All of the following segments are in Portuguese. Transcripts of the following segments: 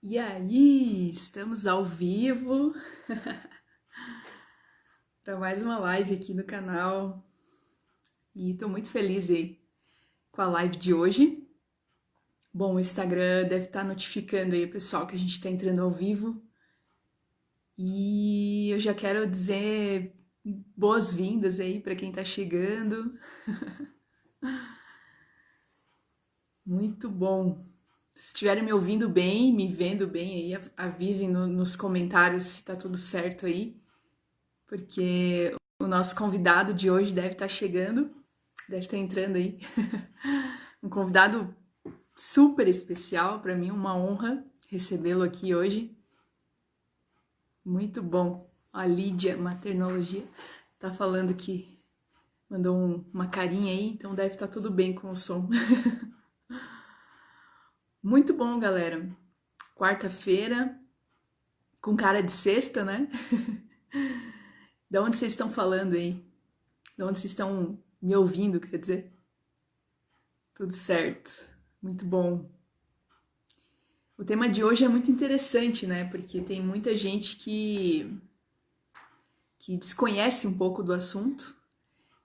E aí, estamos ao vivo para mais uma live aqui no canal e estou muito feliz aí com a live de hoje. Bom, o Instagram deve estar notificando aí o pessoal que a gente está entrando ao vivo e eu já quero dizer boas-vindas aí para quem está chegando. Muito bom. Se estiverem me ouvindo bem, me vendo bem aí, avisem nos comentários se está tudo certo aí, porque o nosso convidado de hoje deve estar chegando, deve estar entrando aí. Um convidado super especial, para mim uma honra recebê-lo aqui hoje. Muito bom. A Lídia Maternologia tá falando que mandou uma carinha aí, então deve estar tudo bem com o som. Muito bom, galera. Quarta-feira, com cara de sexta, né? Da onde vocês estão falando aí? Da onde vocês estão me ouvindo, quer dizer? Tudo certo. Muito bom. O tema de hoje é muito interessante, né? Porque tem muita gente que desconhece um pouco do assunto.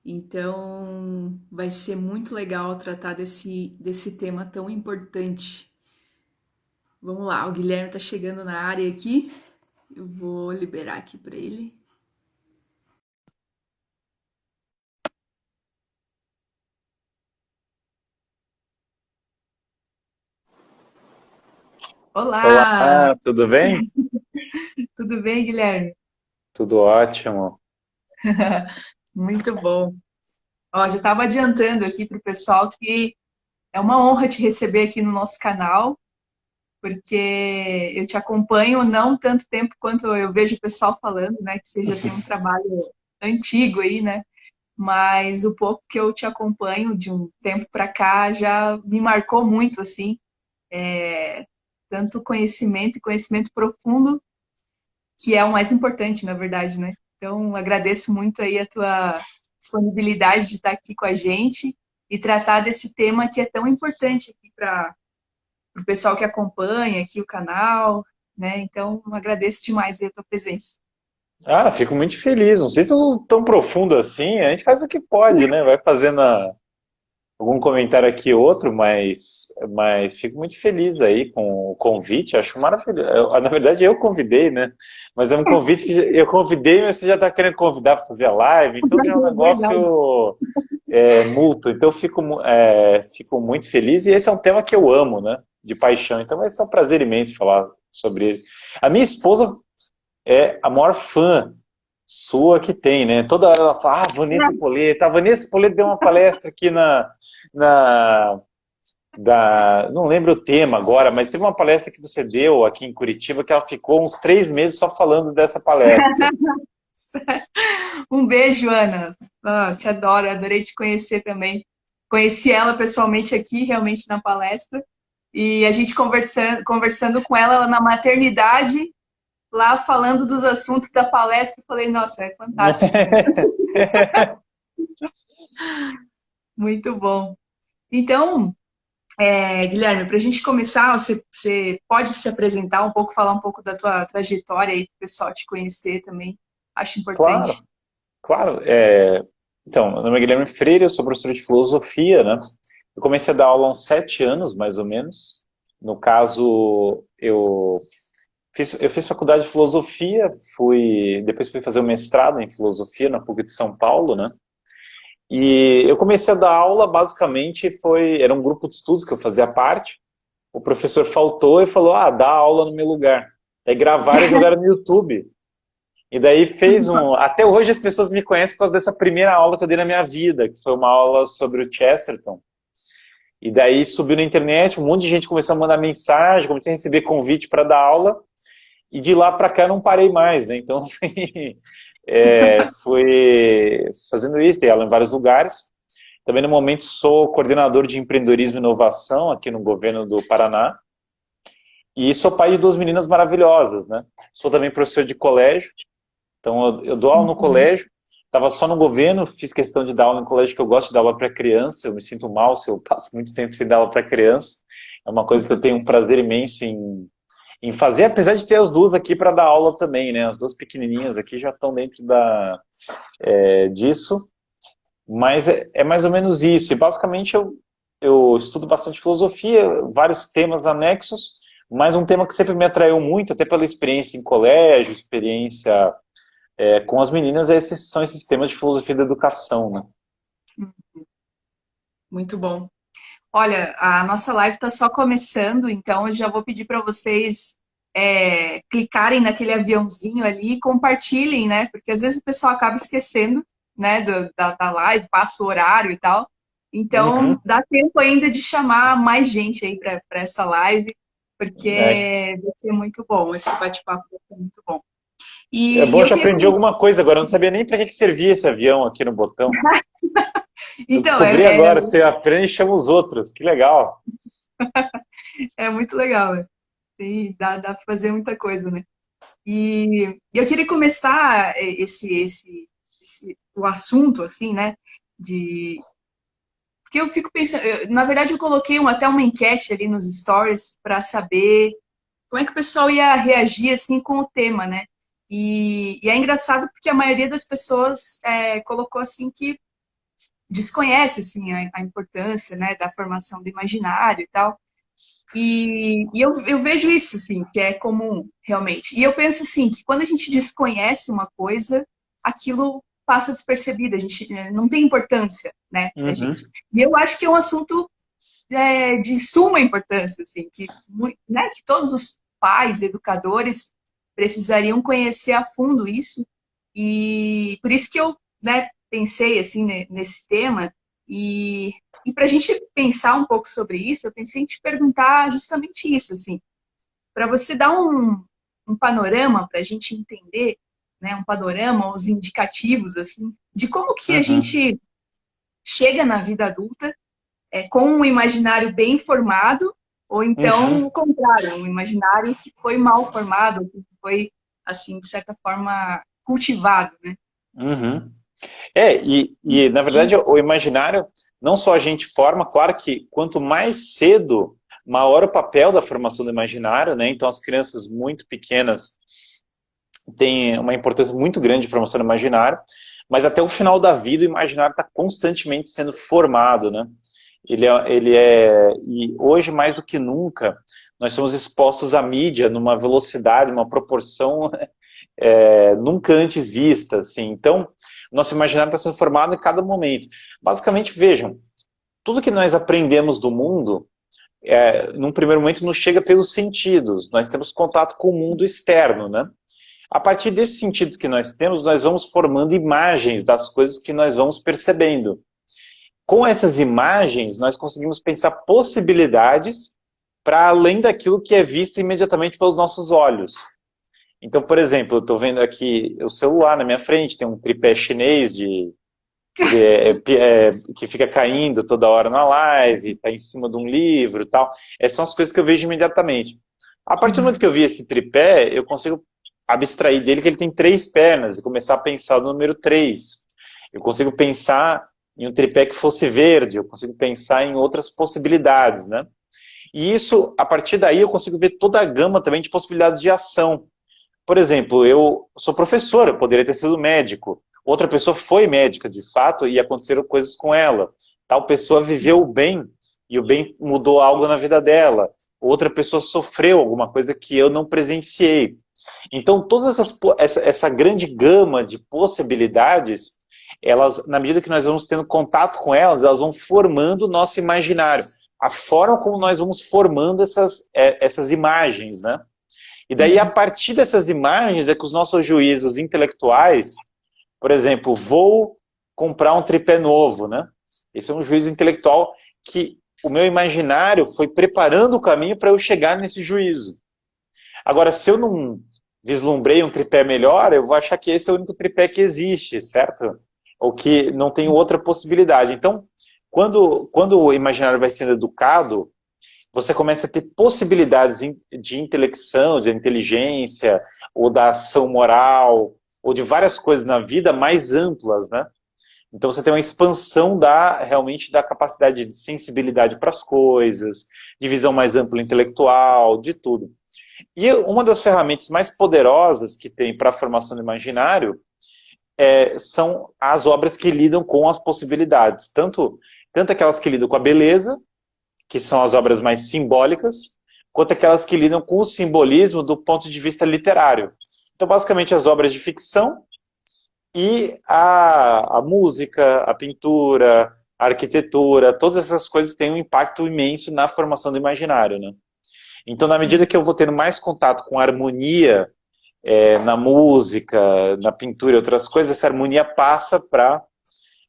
Então, vai ser muito legal tratar desse tema tão importante. Vamos lá, o Guilherme tá chegando na área aqui. Eu vou liberar aqui para ele. Olá! Olá, tudo bem? Tudo bem, Guilherme? Tudo ótimo. Muito bom. Ó, já estava adiantando aqui para o pessoal que é uma honra te receber aqui no nosso canal, porque eu te acompanho não tanto tempo quanto eu vejo o pessoal falando, né, que você já tem um trabalho antigo aí, né? Mas o pouco que eu te acompanho de um tempo para cá já me marcou muito, assim, tanto conhecimento e conhecimento profundo, que é o mais importante, na verdade, né? Então, agradeço muito aí a tua disponibilidade de estar aqui com a gente e tratar desse tema que é tão importante aqui para o pessoal que acompanha aqui o canal, né? Então, agradeço demais aí a tua presença. Fico muito feliz. Não sei se eu não tão profundo assim. A gente faz o que pode, né? Vai fazendo algum comentário aqui outro, mas fico muito feliz aí com o convite. Acho maravilhoso. Na verdade, eu convidei, né? Mas é um convite que eu convidei, mas você já está querendo convidar para fazer a live, então já é um É verdade. negócio mútuo. Então fico muito feliz e esse é um tema que eu amo, né? De paixão. Então vai ser um prazer imenso falar sobre ele. A minha esposa é a maior fã sua que tem, né? Toda hora ela fala, Vanessa Poleto. A Vanessa Poleto deu uma palestra aqui na não lembro o tema agora, mas teve uma palestra que você deu aqui em Curitiba que ela ficou uns 3 meses só falando dessa palestra. Um beijo, Ana. Ah, te adoro, adorei te conhecer também. Conheci ela pessoalmente aqui, realmente na palestra. E a gente conversando com ela, ela na maternidade, lá falando dos assuntos da palestra, eu falei, nossa, é fantástico, né? Muito bom. Então, Guilherme, para a gente começar, você pode se apresentar um pouco, falar um pouco da tua trajetória aí, para o pessoal te conhecer também. Acho importante. Claro, claro. Então, meu nome é Guilherme Freire, eu sou professor de filosofia, né? Eu comecei a dar aula há uns 7 anos, mais ou menos. No caso, eu fiz faculdade de filosofia, depois fui fazer o mestrado em filosofia na PUC de São Paulo, né? E eu comecei a dar aula, basicamente, era um grupo de estudos que eu fazia parte. O professor faltou e falou, dá aula no meu lugar. Aí gravaram e jogaram no YouTube. E daí Até hoje as pessoas me conhecem por causa dessa primeira aula que eu dei na minha vida, que foi uma aula sobre o Chesterton. E daí subiu na internet, um monte de gente começou a mandar mensagem, comecei a receber convite para dar aula, e de lá para cá eu não parei mais, né? Então fui fazendo isso, dei aula em vários lugares. Também no momento sou coordenador de empreendedorismo e inovação aqui no governo do Paraná. E sou pai de duas meninas maravilhosas, né? Sou também professor de colégio. Então, eu dou aula no Uhum. colégio, estava só no governo, fiz questão de dar aula em colégio, que eu gosto de dar aula para criança, eu me sinto mal se eu passo muito tempo sem dar aula para criança. É uma coisa que eu tenho um prazer imenso em fazer, apesar de ter as duas aqui para dar aula também, né? As duas pequenininhas aqui já estão dentro disso, mas é mais ou menos isso. E basicamente eu estudo bastante filosofia, vários temas anexos, mas um tema que sempre me atraiu muito, até pela experiência em colégio, experiência com as meninas, são esses temas de filosofia da educação, né? Muito bom. Olha, a nossa live está só começando, então eu já vou pedir para vocês clicarem naquele aviãozinho ali e compartilhem, né? Porque às vezes o pessoal acaba esquecendo, né, da live, passa o horário e tal. Então, Uhum. dá tempo ainda de chamar mais gente aí para essa live, É, porque vai ser muito bom, esse bate-papo vai ser muito bom. é E bom, eu eu já queria. aprendi alguma coisa agora, eu não sabia nem para que servia esse avião aqui no botão. Eu Então, descobri agora, você aprende e chama os outros, que legal. é muito legal, né? E dá para fazer muita coisa, né? E eu queria começar o assunto, assim, né? De, porque eu fico pensando, na verdade, eu coloquei até uma enquete ali nos stories para saber como é que o pessoal ia reagir assim com o tema, né? E é engraçado porque a maioria das pessoas colocou assim que desconhece assim a importância, né, da formação do imaginário e tal. E eu vejo isso, assim, que é comum, realmente. E eu penso, assim, que quando a gente desconhece uma coisa, aquilo passa despercebido, a gente não tem importância, né, pra Uhum. gente. E eu acho que é um assunto de suma importância, assim, né, que todos os pais, educadores, precisariam conhecer a fundo isso. E por isso que eu, né, pensei, assim, nesse tema. E para a gente pensar um pouco sobre isso, eu pensei em te perguntar justamente isso, assim, para você dar um panorama para a gente entender, né, um panorama, os indicativos, assim, de como que a Uhum. gente chega na vida adulta com um imaginário bem formado, ou então Uhum. o contrário, um imaginário que foi mal formado, que foi, assim, de certa forma, cultivado, né? Uhum. E na verdade o imaginário não só a gente forma, claro que quanto mais cedo, maior o papel da formação do imaginário, né? Então as crianças muito pequenas têm uma importância muito grande de formação do imaginário, mas até o final da vida o imaginário está constantemente sendo formado, né? E hoje mais do que nunca nós somos expostos à mídia numa velocidade, uma proporção nunca antes vista, assim. Então, nosso imaginário está sendo formado em cada momento. Basicamente, vejam, tudo que nós aprendemos do mundo, num primeiro momento, nos chega pelos sentidos. Nós temos contato com o mundo externo, né? A partir desses sentidos que nós temos, nós vamos formando imagens das coisas que nós vamos percebendo. Com essas imagens, nós conseguimos pensar possibilidades para além daquilo que é visto imediatamente pelos nossos olhos. Então, por exemplo, eu estou vendo aqui o celular na minha frente, tem um tripé chinês que fica caindo toda hora na live, está em cima de um livro e tal. Essas são as coisas que eu vejo imediatamente. A partir do momento que eu vi esse tripé, eu consigo abstrair dele que ele tem 3 pernas e começar a pensar no número 3. Eu consigo pensar em um tripé que fosse verde, eu consigo pensar em outras possibilidades, né? E isso, a partir daí, eu consigo ver toda a gama também de possibilidades de ação. Por exemplo, eu sou professor, eu poderia ter sido médico. Outra pessoa foi médica, de fato, e aconteceram coisas com ela. Tal pessoa viveu o bem, e o bem mudou algo na vida dela. Outra pessoa sofreu alguma coisa que eu não presenciei. Então, essa grande gama de possibilidades, elas, na medida que nós vamos tendo contato com elas, elas vão formando o nosso imaginário. A forma como nós vamos formando essas imagens, né? E daí, a partir dessas imagens, é que os nossos juízos intelectuais, por exemplo, vou comprar um tripé novo, né? Esse é um juízo intelectual que o meu imaginário foi preparando o caminho para eu chegar nesse juízo. Agora, se eu não vislumbrei um tripé melhor, eu vou achar que esse é o único tripé que existe, certo? Ou que não tem outra possibilidade. Então, quando o imaginário vai sendo educado, você começa a ter possibilidades de intelecção, de inteligência, ou da ação moral, ou de várias coisas na vida mais amplas, né? Então você tem uma expansão realmente da capacidade de sensibilidade para as coisas, de visão mais ampla intelectual, de tudo. E uma das ferramentas mais poderosas que tem para a formação do imaginário são as obras que lidam com as possibilidades, tanto aquelas que lidam com a beleza, que são as obras mais simbólicas, quanto aquelas que lidam com o simbolismo do ponto de vista literário. Então, basicamente, as obras de ficção e a música, a pintura, a arquitetura, todas essas coisas têm um impacto imenso na formação do imaginário, né? Então, na medida que eu vou tendo mais contato com a harmonia na música, na pintura e outras coisas, essa harmonia passa para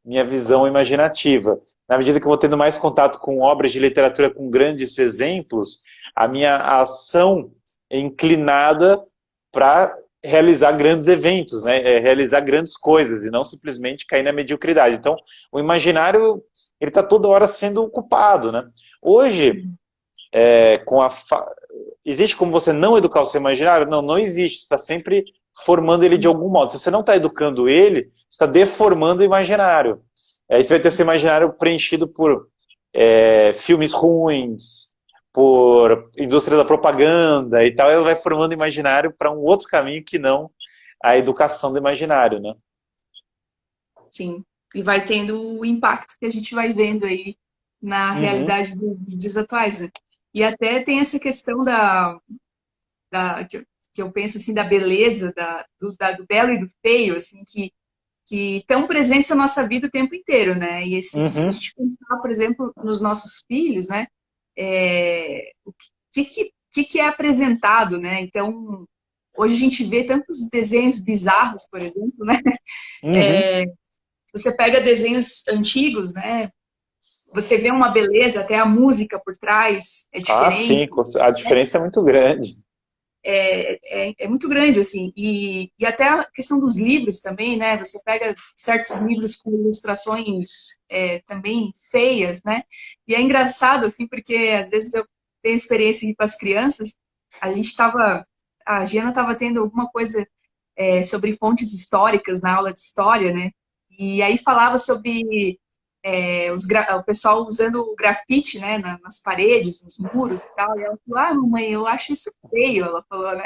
minha visão imaginativa. Na medida que eu vou tendo mais contato com obras de literatura com grandes exemplos, a minha ação é inclinada para realizar grandes eventos, né? Realizar grandes coisas e não simplesmente cair na mediocridade. Então, o imaginário ele está toda hora sendo ocupado, né? Hoje, existe como você não educar o seu imaginário? Não, não existe. Você está sempre formando ele de algum modo. Se você não está educando ele, você está deformando o imaginário. Aí você vai ter o seu imaginário preenchido por filmes ruins, por indústria da propaganda e tal. Ele vai formando o imaginário para um outro caminho que não a educação do imaginário, né? Sim. E vai tendo o impacto que a gente vai vendo aí na realidade dos dias atuais, né? E até tem essa questão que eu penso assim, da beleza, do belo e do feio, assim, que estão presentes na nossa vida o tempo inteiro, né? E se a gente pensar, por exemplo, nos nossos filhos, né? O que é apresentado, né? Então, hoje a gente vê tantos desenhos bizarros, por exemplo, né? Você pega desenhos antigos, né? Você vê uma beleza, até a música por trás é Ah, diferente. sim, a diferença é muito grande. É muito grande, assim. E até a questão dos livros também, né? Você pega certos livros com ilustrações também feias, né? E é engraçado, assim, porque às vezes eu tenho experiência aqui com as crianças, a Giana estava tendo alguma coisa sobre fontes históricas na aula de história, né? E aí falava sobre o pessoal usando o grafite, né, nas paredes, nos muros e tal. E ela falou, mamãe, eu acho isso feio, ela falou, né?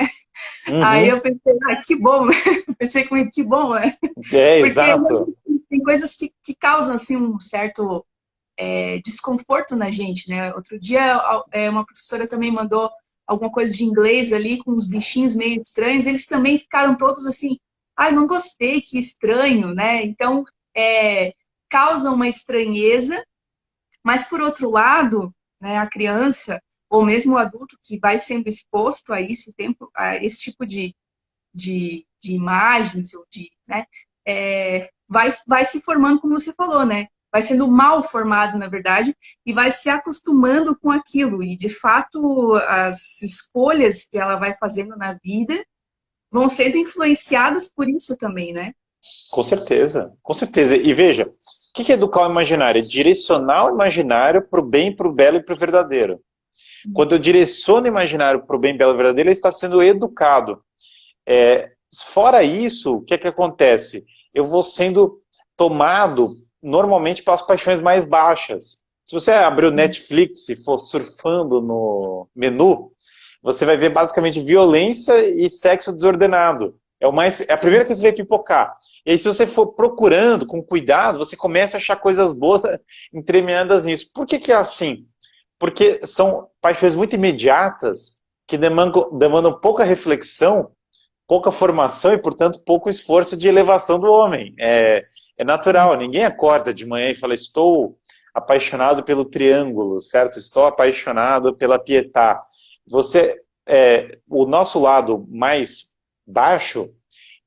Aí eu pensei, que bom, né? Pensei comigo, que bom, né? Porque Exato. tem coisas que causam, assim, um certo desconforto na gente, né? Outro dia, uma professora também mandou alguma coisa de inglês ali, com uns bichinhos meio estranhos, eles também ficaram todos assim, não gostei, que estranho, né? Então, causa uma estranheza, mas por outro lado, né, a criança, ou mesmo o adulto que vai sendo exposto a isso, a esse tipo de imagens, ou né, vai se formando, como você falou, né? Vai sendo mal formado, na verdade, e vai se acostumando com aquilo. E, de fato, as escolhas que ela vai fazendo na vida vão sendo influenciadas por isso também, né? Com certeza, com certeza. E veja, o que é educar o imaginário? É direcionar o imaginário para o bem, para o belo e para o verdadeiro. Quando eu direciono o imaginário para o bem, belo e verdadeiro, ele está sendo educado. Fora isso, o que é que acontece? Eu vou sendo tomado normalmente pelas paixões mais baixas. Se você abrir o Netflix e for surfando no menu, você vai ver basicamente violência e sexo desordenado. É a primeira coisa que você vai pipocar. E aí, se você for procurando com cuidado, você começa a achar coisas boas entremeadas nisso. Por que é assim? Porque são paixões muito imediatas que demandam pouca reflexão, pouca formação e, portanto, pouco esforço de elevação do homem. É natural, ninguém acorda de manhã e fala, estou apaixonado pelo triângulo, certo? Estou apaixonado pela Pietà. O nosso lado mais baixo,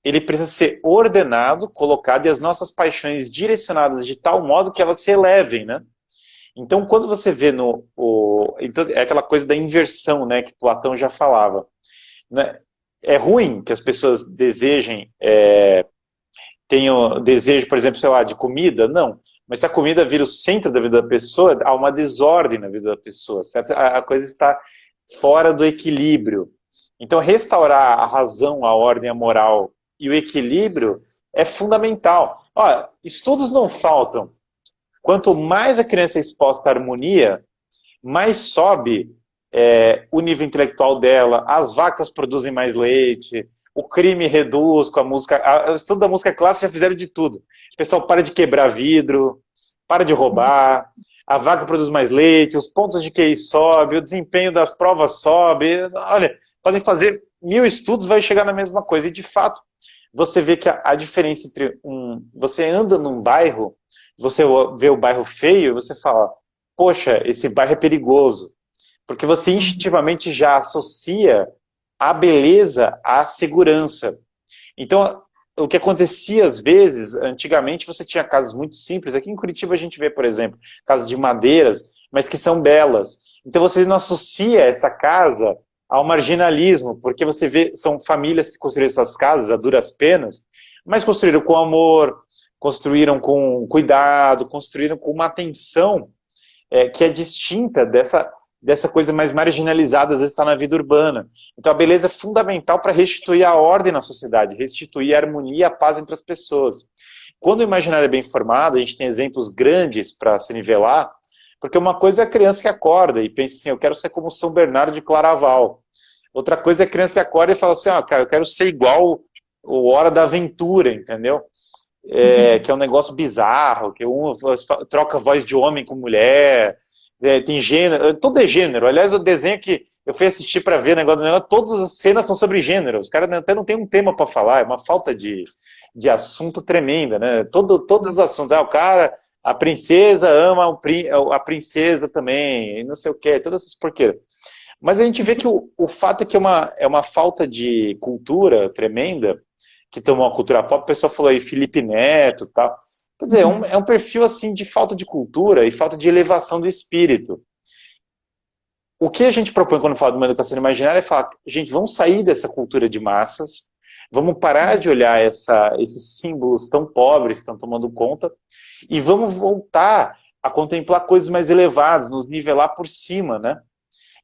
ele precisa ser ordenado, colocado, e as nossas paixões direcionadas de tal modo que elas se elevem, né? Então, quando você vê então, é aquela coisa da inversão, né, que Platão já falava, né? É ruim que as pessoas tenham desejo, por exemplo, sei lá, de comida? Não. Mas se a comida vira o centro da vida da pessoa, há uma desordem na vida da pessoa, certo? A coisa está fora do equilíbrio. Então, restaurar a razão, a ordem, a moral e o equilíbrio é fundamental. Olha, estudos não faltam. Quanto mais a criança é exposta à harmonia, mais sobe o nível intelectual dela, as vacas produzem mais leite, o crime reduz com a música, o estudo da música clássica já fizeram de tudo. O pessoal para de quebrar vidro, para de roubar, a vaca produz mais leite, os pontos de QI sobe, o desempenho das provas sobe. Olha, podem fazer 1000 estudos, vai chegar na mesma coisa. E de fato, você vê que a diferença entre você anda num bairro, você vê o bairro feio e você fala, poxa, esse bairro é perigoso. Porque você instintivamente já associa a beleza à segurança. Então, o que acontecia às vezes, antigamente você tinha casas muito simples, aqui em Curitiba a gente vê, por exemplo, casas de madeiras, mas que são belas. Então você não associa essa casa ao marginalismo, porque você vê, são famílias que construíram essas casas a duras penas, mas construíram com amor, construíram com cuidado, construíram com uma atenção que é distinta dessa coisa mais marginalizada, às vezes está na vida urbana. Então a beleza é fundamental para restituir a ordem na sociedade, restituir a harmonia e a paz entre as pessoas. Quando o imaginário é bem formado, a gente tem exemplos grandes para se nivelar, porque uma coisa é a criança que acorda e pensa assim, eu quero ser como São Bernardo de Claraval. Outra coisa é a criança que acorda e fala assim, cara, eu quero ser igual o Hora da Aventura, entendeu? Que é um negócio bizarro, que um troca voz de homem com mulher, tem gênero, tudo é gênero. Aliás, o desenho que eu fui assistir para ver o negócio, todas as cenas são sobre gênero. Os caras até não tem um tema para falar, é uma falta de assunto tremenda, né? Todos os assuntos. O cara, a princesa ama a princesa também, e não sei o que, todas essas porqueiras. Mas a gente vê que o fato é que é uma falta de cultura tremenda, que tomou a cultura pop, o pessoal falou aí Felipe Neto e tal. Quer dizer, é um perfil assim de falta de cultura e falta de elevação do espírito. O que a gente propõe quando fala de uma educação imaginária é falar, gente, vamos sair dessa cultura de massas, vamos parar de olhar esses símbolos tão pobres que estão tomando conta e vamos voltar a contemplar coisas mais elevadas, nos nivelar por cima, né?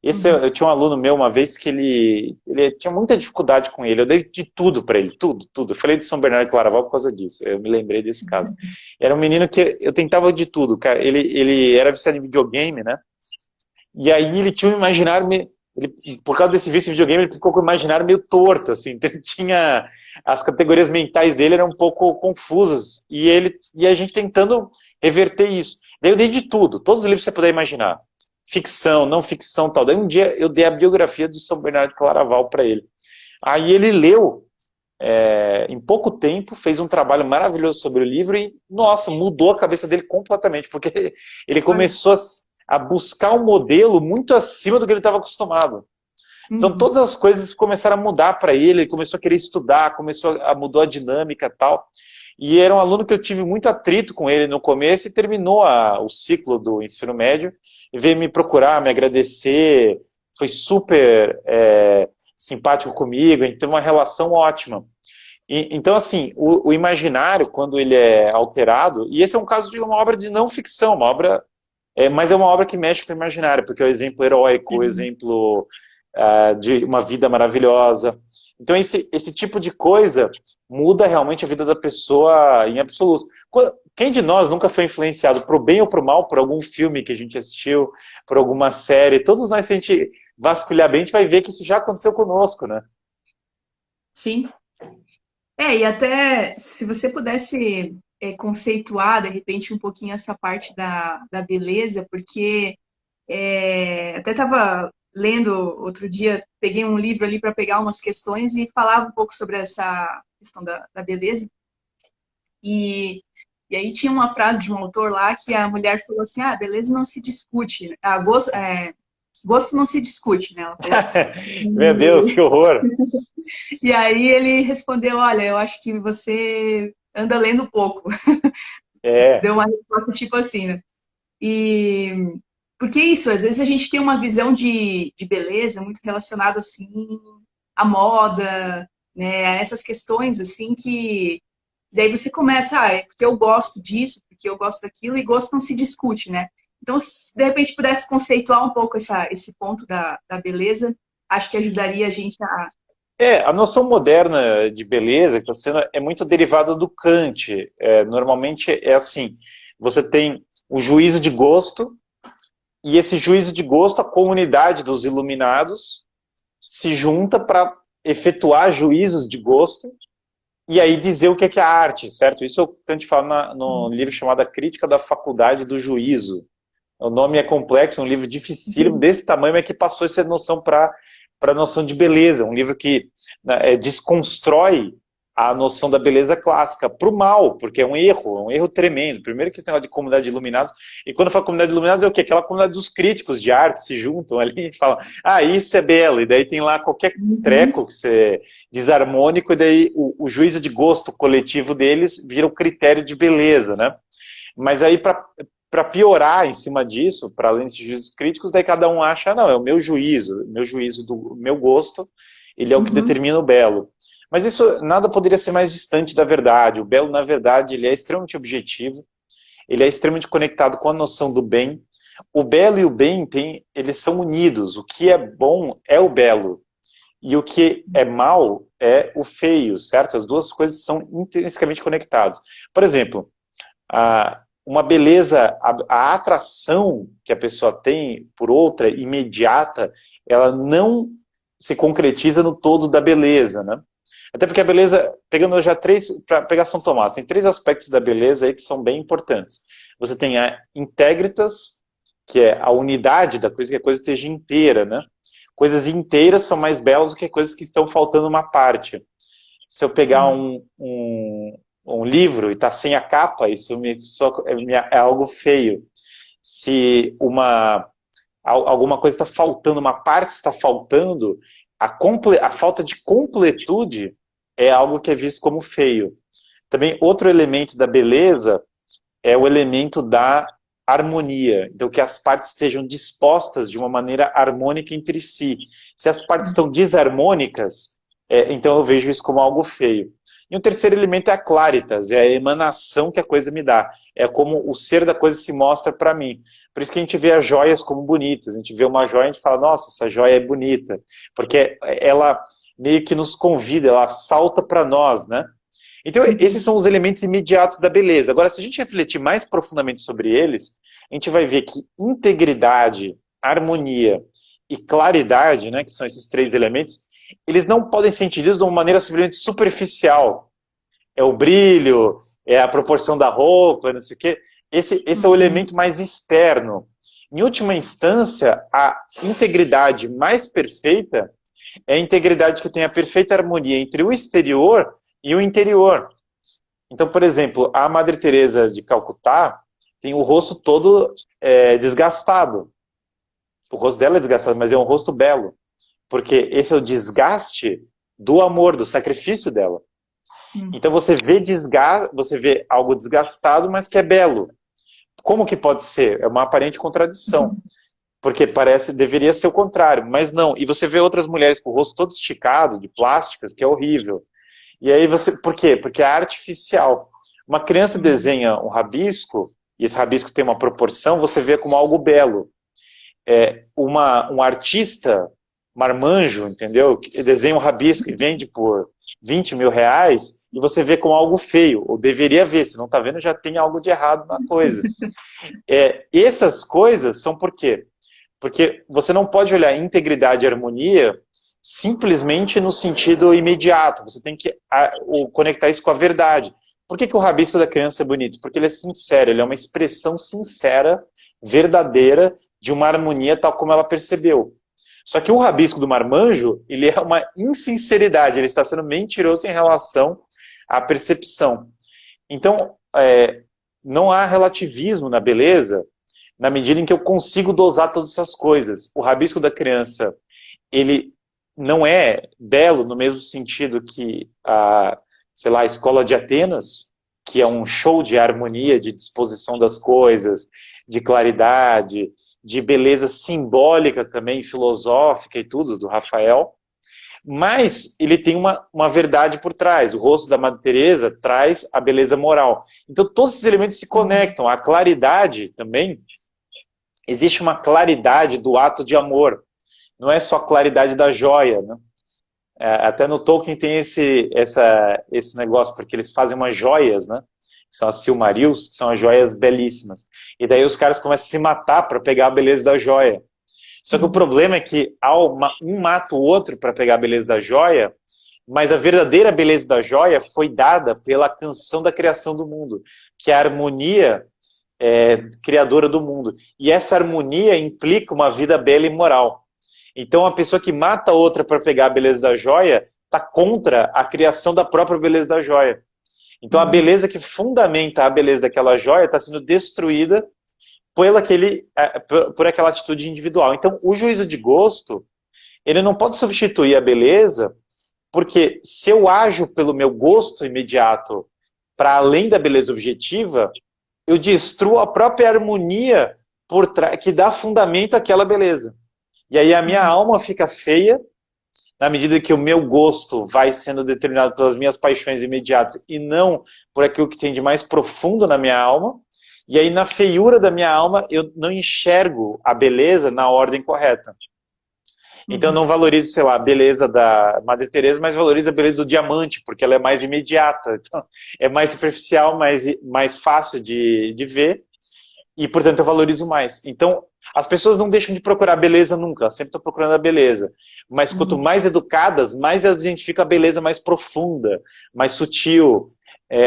Eu tinha um aluno meu uma vez que ele tinha muita dificuldade com ele, eu dei de tudo para ele, tudo. Eu falei de São Bernardo de Claraval por causa disso, eu me lembrei desse caso. Era um menino que eu tentava de tudo, cara, ele era viciado em videogame, né? E aí ele tinha um imaginário, por causa desse vício em videogame, ele ficou com o imaginário meio torto, assim, então ele tinha, as categorias mentais dele eram um pouco confusas, e a gente tentando reverter isso. Daí eu dei de tudo, todos os livros que você puder imaginar. Ficção, não ficção, tal. Daí um dia eu dei a biografia de São Bernardo de Claraval para ele. Aí ele leu, em pouco tempo, fez um trabalho maravilhoso sobre o livro e, nossa, mudou a cabeça dele completamente, porque ele começou a buscar um modelo muito acima do que ele estava acostumado. Então todas as coisas começaram a mudar para ele começou a querer estudar, mudou a dinâmica e tal. E era um aluno que eu tive muito atrito com ele no começo e terminou o ciclo do ensino médio e veio me procurar, me agradecer, foi super simpático comigo, a gente teve uma relação ótima. Então, assim, o imaginário, quando ele é alterado, e esse é um caso de uma obra de não ficção, mas é uma obra que mexe com o imaginário, porque é o exemplo heróico, o exemplo de uma vida maravilhosa. Então esse tipo de coisa muda realmente a vida da pessoa em absoluto. Quem de nós nunca foi influenciado pro bem ou pro mal por algum filme que a gente assistiu, por alguma série? Todos nós, se a gente vasculhar bem, a gente vai ver que isso já aconteceu conosco, né? Sim. E até se você pudesse conceituar, de repente, um pouquinho essa parte da beleza, porque até estava lendo outro dia, peguei um livro ali para pegar umas questões e falava um pouco sobre essa questão da beleza. E aí tinha uma frase de um autor lá que a mulher falou assim, beleza não se discute, gosto não se discute, né? Ela falou. Meu Deus, que horror! E aí ele respondeu, olha, eu acho que você anda lendo pouco. Deu uma resposta tipo assim, né? E porque isso, às vezes a gente tem uma visão de beleza muito relacionada assim à moda, né? A essas questões assim que daí você começa, é porque eu gosto disso, porque eu gosto daquilo, e gosto não se discute, né? Então, se de repente pudesse conceituar um pouco esse ponto da beleza, acho que ajudaria a gente a. A noção moderna de beleza que está sendo é muito derivada do Kant. Normalmente é assim, você tem o juízo de gosto, e esse juízo de gosto, a comunidade dos iluminados se junta para efetuar juízos de gosto e aí dizer o que é a arte, certo? Isso é o que a gente fala no livro chamado A Crítica da Faculdade do Juízo. O nome é complexo, é um livro dificílimo, desse tamanho, mas que passou essa noção para a noção de beleza. Um livro que, né, desconstrói a noção da beleza clássica para o mal, porque é um erro tremendo. Primeiro que esse negócio de comunidade de iluminados, e quando fala comunidade de iluminados é o quê? Aquela comunidade dos críticos de arte se juntam ali e falam, ah, isso é belo, e daí tem lá qualquer treco que você desarmônico, e daí o juízo de gosto coletivo deles vira o critério de beleza, né? Mas aí, para piorar em cima disso, para além desses juízos críticos, daí cada um acha, não, é o meu juízo do meu gosto, ele é o que determina o belo. Mas isso nada poderia ser mais distante da verdade. O belo, na verdade, ele é extremamente objetivo, ele é extremamente conectado com a noção do bem. O belo e o bem, eles são unidos. O que é bom é o belo. E o que é mal é o feio, certo? As duas coisas são intrinsecamente conectadas. Por exemplo, uma beleza, a atração que a pessoa tem por outra, imediata, ela não se concretiza no todo da beleza, né? Até porque a beleza, pegando já para pegar São Tomás, tem 3 aspectos da beleza aí que são bem importantes. Você tem a integritas, que é a unidade da coisa, que a coisa esteja inteira, né? Coisas inteiras são mais belas do que coisas que estão faltando uma parte. Se eu pegar um livro e está sem a capa, isso é algo feio. Se alguma coisa está faltando, uma parte está faltando, a falta de completude é algo que é visto como feio. Também outro elemento da beleza é o elemento da harmonia. Então, que as partes estejam dispostas de uma maneira harmônica entre si. Se as partes estão desarmônicas, então eu vejo isso como algo feio. E um terceiro elemento é a claritas, é a emanação que a coisa me dá. É como o ser da coisa se mostra para mim. Por isso que a gente vê as joias como bonitas. A gente vê uma joia e a gente fala, nossa, essa joia é bonita. Porque ela meio que nos convida, ela salta para nós, né? Então, esses são os elementos imediatos da beleza. Agora, se a gente refletir mais profundamente sobre eles, a gente vai ver que integridade, harmonia e claridade, né, que são esses 3 elementos, eles não podem ser entendidos de uma maneira simplesmente superficial. É o brilho, é a proporção da roupa, não sei o quê. Esse é o elemento mais externo. Em última instância, a integridade mais perfeita é a integridade que tem a perfeita harmonia entre o exterior e o interior. Então, por exemplo, a Madre Teresa de Calcutá tem o rosto todo desgastado. O rosto dela é desgastado, mas é um rosto belo. Porque esse é o desgaste do amor, do sacrifício dela. Então você vê algo desgastado, mas que é belo. Como que pode ser? É uma aparente contradição. Porque deveria ser o contrário, mas não. E você vê outras mulheres com o rosto todo esticado, de plásticas, que é horrível. E aí por quê? Porque é artificial. Uma criança desenha um rabisco, e esse rabisco tem uma proporção, você vê como algo belo. Um artista marmanjo, entendeu? Que desenha um rabisco e vende por 20 mil reais, e você vê como algo feio, ou deveria ver, se não está vendo, já tem algo de errado na coisa. Essas coisas são por quê? Porque você não pode olhar integridade e harmonia simplesmente no sentido imediato, você tem que conectar isso com a verdade. Por que o rabisco da criança é bonito? Porque ele é sincero, ele é uma expressão sincera, verdadeira, de uma harmonia tal como ela percebeu. Só que o rabisco do marmanjo, ele é uma insinceridade, ele está sendo mentiroso em relação à percepção. Então, não há relativismo na beleza, na medida em que eu consigo dosar todas essas coisas. O rabisco da criança, ele não é belo no mesmo sentido que sei lá, a Escola de Atenas, que é um show de harmonia, de disposição das coisas, de claridade, de beleza simbólica também, filosófica e tudo, do Rafael, mas ele tem uma verdade por trás. O rosto da Madre Teresa traz a beleza moral. Então todos esses elementos se conectam. A claridade também, existe uma claridade do ato de amor, não é só a claridade da joia, né? Até no Tolkien tem esse negócio, porque eles fazem umas joias, né? são as Silmarils, que são as joias belíssimas. E daí os caras começam a se matar para pegar a beleza da joia. Só que o problema é que um mata o outro para pegar a beleza da joia, mas a verdadeira beleza da joia foi dada pela canção da criação do mundo, que é a harmonia criadora do mundo. E essa harmonia implica uma vida bela e moral. Então a pessoa que mata a outra para pegar a beleza da joia está contra a criação da própria beleza da joia. Então a beleza que fundamenta a beleza daquela joia está sendo destruída por aquela atitude individual. Então o juízo de gosto, ele não pode substituir a beleza, porque se eu ajo pelo meu gosto imediato para além da beleza objetiva, eu destruo a própria harmonia que dá fundamento àquela beleza. E aí a minha alma fica feia, na medida que o meu gosto vai sendo determinado pelas minhas paixões imediatas e não por aquilo que tem de mais profundo na minha alma. E aí na feiura da minha alma eu não enxergo a beleza na ordem correta. Então eu não valorizo, sei lá, a beleza da Madre Teresa, mas valorizo a beleza do diamante, porque ela é mais imediata. Então, é mais superficial, mais fácil de ver. E, portanto, eu valorizo mais. Então, as pessoas não deixam de procurar beleza nunca, elas sempre estão procurando a beleza. Mas quanto mais educadas, mais elas identificam a beleza mais profunda, mais sutil,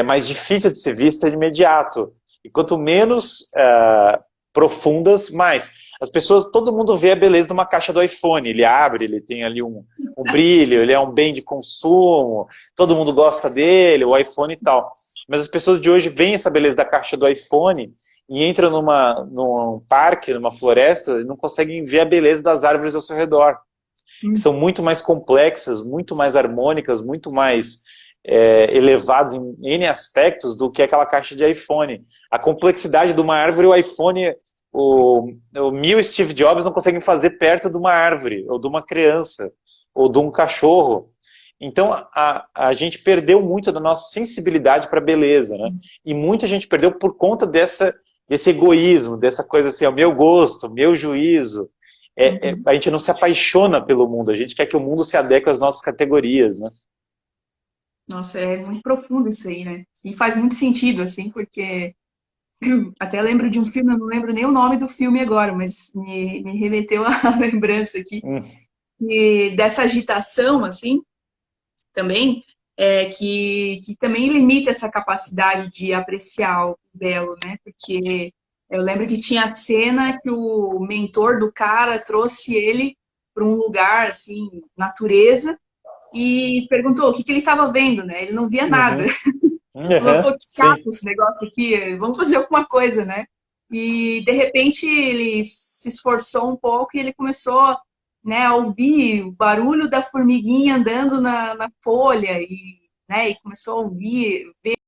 mais difícil de ser vista de imediato. E quanto menos profundas, mais. As pessoas, todo mundo vê a beleza de uma caixa do iPhone. Ele abre, ele tem ali um brilho, ele é um bem de consumo, todo mundo gosta dele, o iPhone e tal. Mas as pessoas de hoje veem essa beleza da caixa do iPhone e entram num parque, numa floresta, e não conseguem ver a beleza das árvores ao seu redor. Que são muito mais complexas, muito mais harmônicas, muito mais elevadas em N aspectos do que aquela caixa de iPhone. A complexidade de uma árvore, o iPhone, o mil Steve Jobs não conseguem fazer perto de uma árvore, ou de uma criança, ou de um cachorro. Então, a gente perdeu muito da nossa sensibilidade para a beleza, né? E muita gente perdeu por conta desse egoísmo, dessa coisa assim, o meu gosto, meu juízo. A gente não se apaixona pelo mundo, a gente quer que o mundo se adeque às nossas categorias, né? Nossa, é muito profundo isso aí, né? E faz muito sentido, assim, porque até lembro de um filme, eu não lembro nem o nome do filme agora, mas me remeteu à lembrança aqui, e dessa agitação, assim, também, que também limita essa capacidade de apreciar o belo, né? Porque eu lembro que tinha a cena que o mentor do cara trouxe ele para um lugar, assim, natureza, e perguntou o que ele estava vendo, né? Ele não via nada. Falou, pô, que chato Sim. esse negócio aqui, vamos fazer alguma coisa, né? E, de repente, ele se esforçou um pouco e ele começou, né, a ouvir o barulho da formiguinha andando na folha e, né, e começou a ouvir, ver